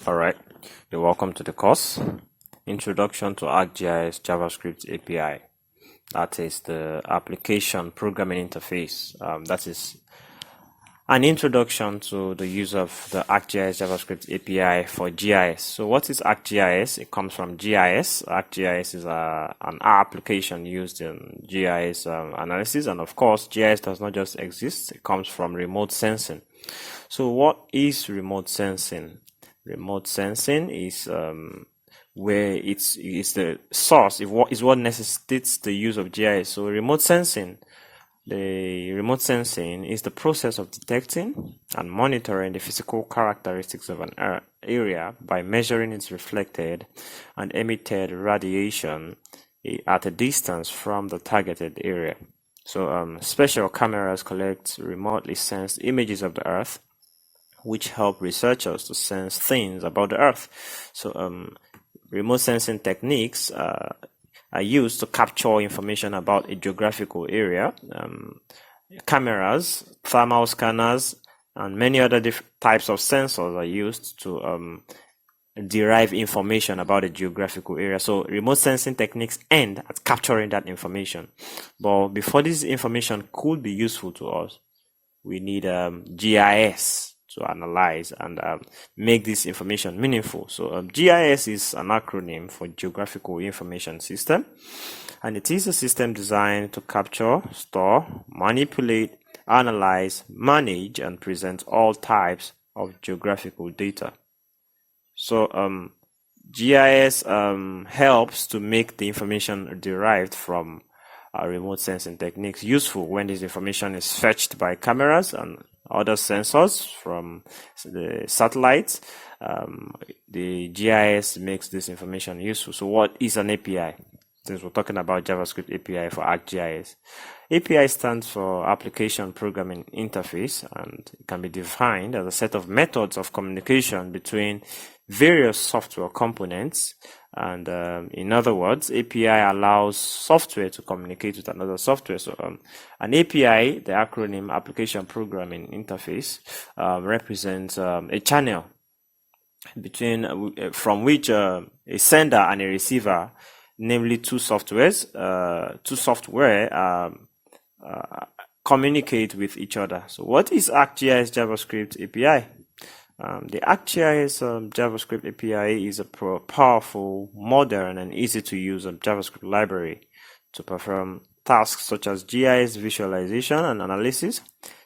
Alright, you're welcome to the course Introduction to ArcGIS JavaScript API. That is the application programming interface. That is an introduction to the use of the ArcGIS JavaScript API for GIS. So what is ArcGIS? It comes from GIS. ArcGIS is an application used in GIS analysis, and of course GIS does not just exist, it comes from remote sensing. So what is remote sensing? Remote sensing is where it's the source, is what necessitates the use of GIS. So remote sensing is the process of detecting and monitoring the physical characteristics of an area by measuring its reflected and emitted radiation at a distance from the targeted area. So special cameras collect remotely sensed images of the Earth, which help researchers to sense things about the Earth. So remote sensing techniques are used to capture information about a geographical area. Cameras, thermal scanners, and many other types of sensors are used to derive information about a geographical area. So remote sensing techniques end at capturing that information. But before this information could be useful to us, we need GIS to analyze and make this information meaningful. So GIS is an acronym for Geographical Information System, and it is a system designed to capture, store, manipulate, analyze, manage, and present all types of geographical data. So GIS helps to make the information derived from remote sensing techniques useful when this information is fetched by cameras and other sensors from the satellites. The GIS makes this information useful. So what is an API? Since we're talking about JavaScript API for ArcGIS. API stands for Application Programming Interface, and it can be defined as a set of methods of communication between various software components. And in other words, API allows software to communicate with another software. So an API, the acronym Application Programming Interface, represents a channel between from which a sender and a receiver, namely two software communicate with each other. So what is ArcGIS JavaScript API? The ArcGIS JavaScript API is a powerful, modern, and easy to use JavaScript library to perform tasks such as GIS visualization and analysis,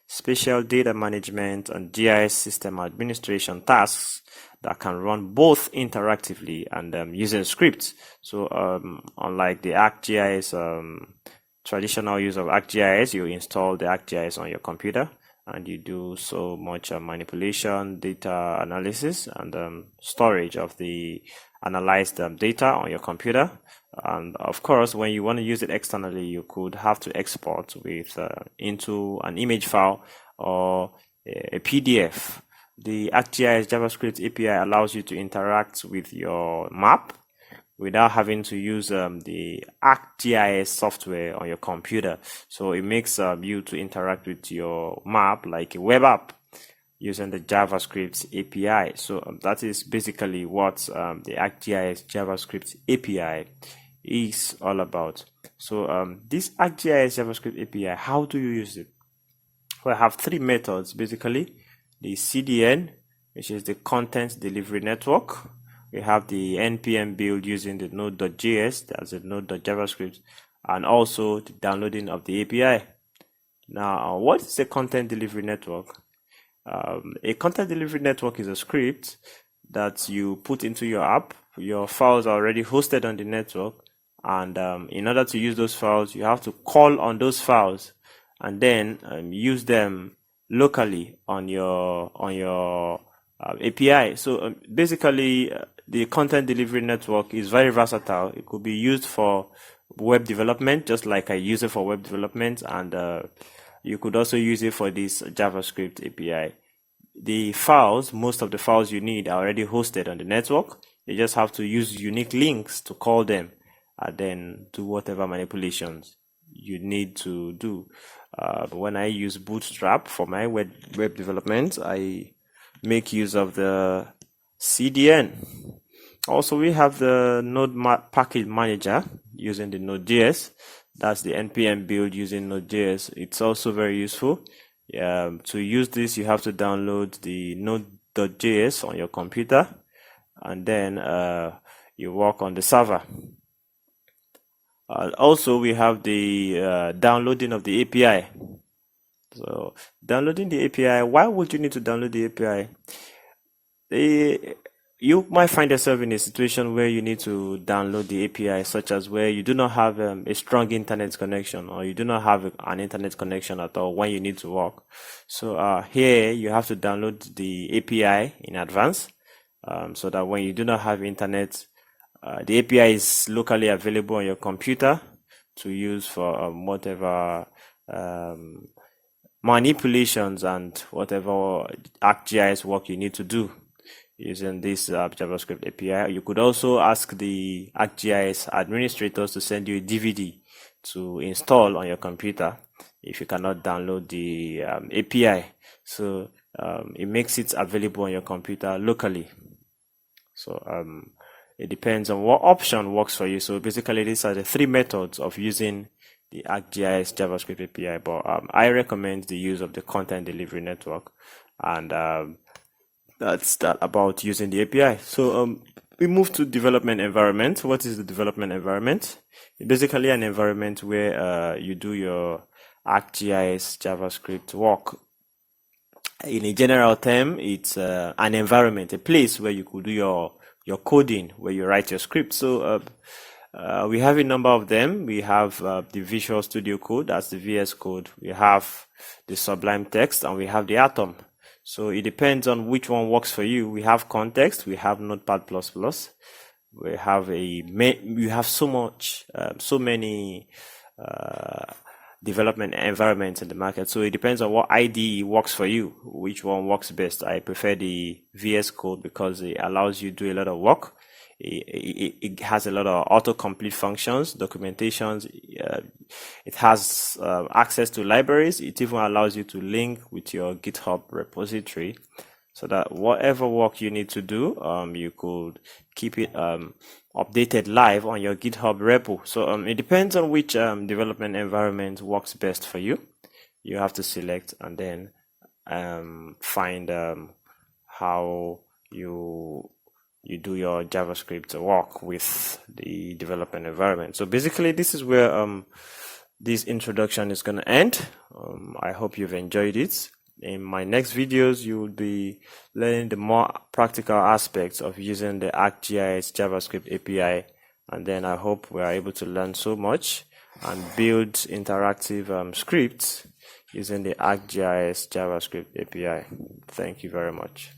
spatial data management, and GIS system administration tasks that can run both interactively and using scripts. So unlike the ArcGIS traditional use of ArcGIS, you install the ArcGIS on your computer and you do so much manipulation, data analysis, and storage of the analyzed data on your computer. And of course, when you want to use it externally, you could have to export with into an image file or a PDF. The ArcGIS JavaScript API allows you to interact with your map without having to use the ArcGIS software on your computer. So it makes you to interact with your map like a web app using the JavaScript API. So that is basically what the ArcGIS JavaScript API is all about. So this ArcGIS JavaScript API, how do you use it? Well, I have three methods basically. The CDN, which is the Content Delivery Network. We have the npm build using the node.js, that's a node.javascript, and also the downloading of the API. Now, what is a content delivery network? A content delivery network is a script that you put into your app. Your files are already hosted on the network, and in order to use those files, you have to call on those files and then use them locally on your API. So basically, the content delivery network is very versatile. It could be used for web development, just like I use it for web development, and you could also use it for this JavaScript API. The files, most of the files you need are already hosted on the network. You just have to use unique links to call them and then do whatever manipulations you need to do. When I use Bootstrap for my web development, I make use of the CDN. Also, we have the Node package manager using the Node.js. That's the npm build using Node.js. It's also very useful. To use this, you have to download the Node.js on your computer, and then you work on the server. Also, we have the downloading of the API. So, downloading the API, why would you need to download the API? You might find yourself in a situation where you need to download the API, such as where you do not have a strong internet connection, or you do not have an internet connection at all when you need to work. So here you have to download the API in advance, so that when you do not have internet, the API is locally available on your computer to use for whatever manipulations and whatever ArcGIS work you need to do using this JavaScript API. You could also ask the ArcGIS administrators to send you a DVD to install on your computer if you cannot download the API. So it makes it available on your computer locally. So it depends on what option works for you. So basically, these are the three methods of using the ArcGIS JavaScript API, but I recommend the use of the content delivery network, and that's that about using the API. So we move to development environment. What is the development environment? It's basically an environment where you do your ArcGIS JavaScript work. In a general term, it's an environment, a place where you could do your coding, where you write your script. So we have a number of them. We have the Visual Studio Code, that's the VS Code. We have the Sublime Text, and we have the Atom. So it depends on which one works for you. We have Context, we have Notepad++, we have so many development environments in the market. So it depends on what IDE works for you, which one works best. I prefer the VS Code because it allows you to do a lot of work. It has a lot of autocomplete functions, documentations. It has access to libraries. It even allows you to link with your GitHub repository, so that whatever work you need to do, you could keep it updated live on your GitHub repo. So it depends on which development environment works best for you. You have to select and then find how you do your JavaScript work with the development environment. So basically, this is where this introduction is going to end. I hope you've enjoyed it. In my next videos, you will be learning the more practical aspects of using the ArcGIS JavaScript API, and then I hope we are able to learn so much and build interactive scripts using the ArcGIS JavaScript API. Thank you very much.